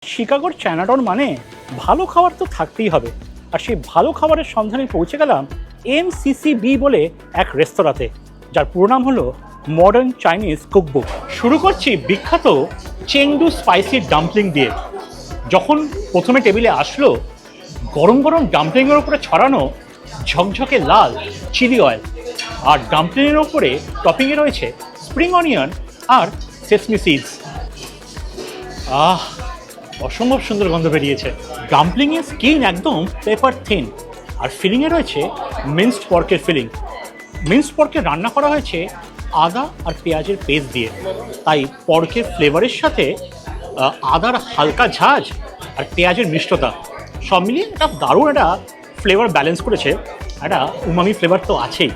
শিকাগোর Chinatown মানে ভালো খাবার তো থাকতেই হবে। আর সেই ভালো খাবারের সন্ধানে পৌঁছে গেলাম MCCB বলে এক রেস্তোরাঁতে, যার পুরো নাম হলো মডার্ন চাইনিজ কুকবুক। শুরু করছি বিখ্যাত চেংদু স্পাইসি ডাম্পলিং দিয়ে। যখন প্রথমে টেবিলে আসলো, গরম গরম ডাম্পলিংয়ের উপরে ছড়ানো ঝকঝকে লাল চিলি অয়েল, আর ডাম্পলিংয়ের ওপরে টপিংয়ে রয়েছে স্প্রিং অনিয়ন আর সেসমি সিডস। অসম্ভব সুন্দর গন্ধ বেরিয়েছে। ডাম্পলিংয়ের স্কিন একদম পেপার থিন, আর ফিলিংয়ে রয়েছে মিন্সড পর্কের ফিলিং। মিন্সড পর্কের রান্না করা হয়েছে আদা আর পেঁয়াজের পেস্ট দিয়ে, তাই পর্কের ফ্লেভারের সাথে আদার হালকা ঝাঁঝ আর পেঁয়াজের মিষ্টতা সব মিলিয়ে একটা দারুণ একটা ফ্লেভার ব্যালেন্স করেছে। একটা উমামি ফ্লেভার তো আছেই,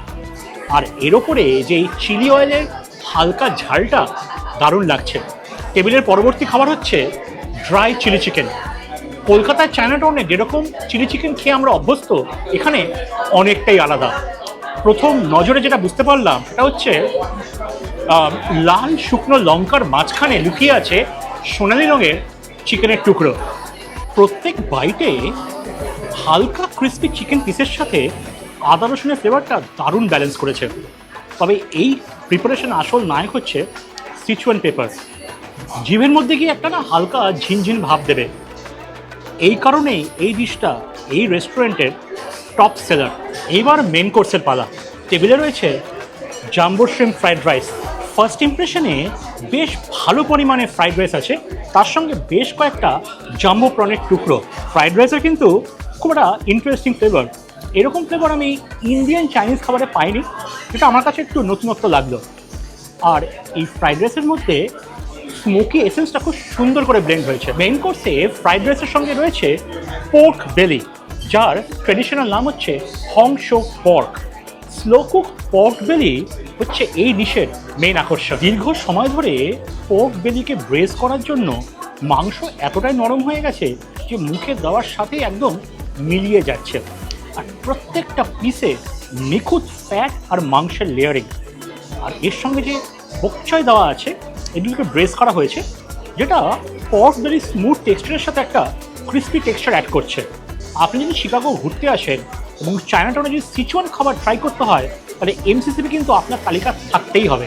আর এর ওপরে যে চিলি অয়েলের হালকা ঝালটা দারুণ লাগছে। টেবিলের পরবর্তী খাবার হচ্ছে ড্রাই চিলি চিকেন। কলকাতার চায়নাটাউনে যেরকম চিলি চিকেন খেয়ে আমরা অভ্যস্ত, এখানে অনেকটাই আলাদা। প্রথম নজরে যেটা বুঝতে পারলাম সেটা হচ্ছে লাল শুকনো লঙ্কার মাঝখানে লুকিয়ে আছে সোনালি রঙের চিকেনের টুকরো। প্রত্যেক বাইটে হালকা ক্রিস্পি চিকেন পিসের সাথে আদা রসুনের ফ্লেভারটা দারুণ ব্যালেন্স করেছে। তবে এই প্রিপারেশন আসল নায়ক হচ্ছে সিচুয়ান পেপার। জিভের মধ্যে গিয়ে একটা না হালকা ঝিনঝিন ভাব দেবে। এই কারণেই এই ডিশটা এই রেস্টুরেন্টের টপ সেলার। এইবার মেন কোর্সের পালা। টেবিলে রয়েছে jumbo shrimp fried rice. First ইমপ্রেশনে বেশ ভালো পরিমাণে ফ্রাইড রাইস আছে, তার সঙ্গে বেশ কয়েকটা জাম্বো প্রনের টুকরো। ফ্রাইড রাইসের কিন্তু খুব একটা ইন্টারেস্টিং ফ্লেভার। এরকম ফ্লেভার আমি ইন্ডিয়ান চাইনিজ খাবারে পাইনি, যেটা আমার কাছে একটু নতুনত্ব লাগলো। আর এই ফ্রাইড রাইসের মধ্যে স্মোকি এসেন্সটা খুব সুন্দর করে ব্লেন্ড হয়েছে। মেইন কোর্সে ফ্রাইড রাইসের সঙ্গে রয়েছে পোর্ক বেলি, যার ট্রেডিশনাল নাম হচ্ছে হংশো পর্ক। স্লো কুক পর্ক বেলি হচ্ছে এই ডিশের মেইন আকর্ষণ। দীর্ঘ সময় ধরে পোর্ক বেলিকে ব্রেজ করার জন্য মাংস এতটাই নরম হয়ে গেছে যে মুখে দেওয়ার সাথেই একদম মিলিয়ে যাচ্ছে। আর প্রত্যেকটা পিসে নিখুঁত ফ্যাট আর মাংসের লেয়ারিং, আর এর সঙ্গে যে বকচয় দেওয়া আছে, এগুলোকে ব্রেস করা হয়েছে, যেটা পর্ক বেলি স্মুথ টেক্সচারের সাথে একটা ক্রিস্পি টেক্সচার অ্যাড করছে। আপনি যদি শিকাগো ঘুরতে আসেন এবং চায়নাটাউনে যদি সিচুয়ান খাবার ট্রাই করতে হয়, তাহলে MCCB কিন্তু আপনার তালিকা থাকতেই হবে।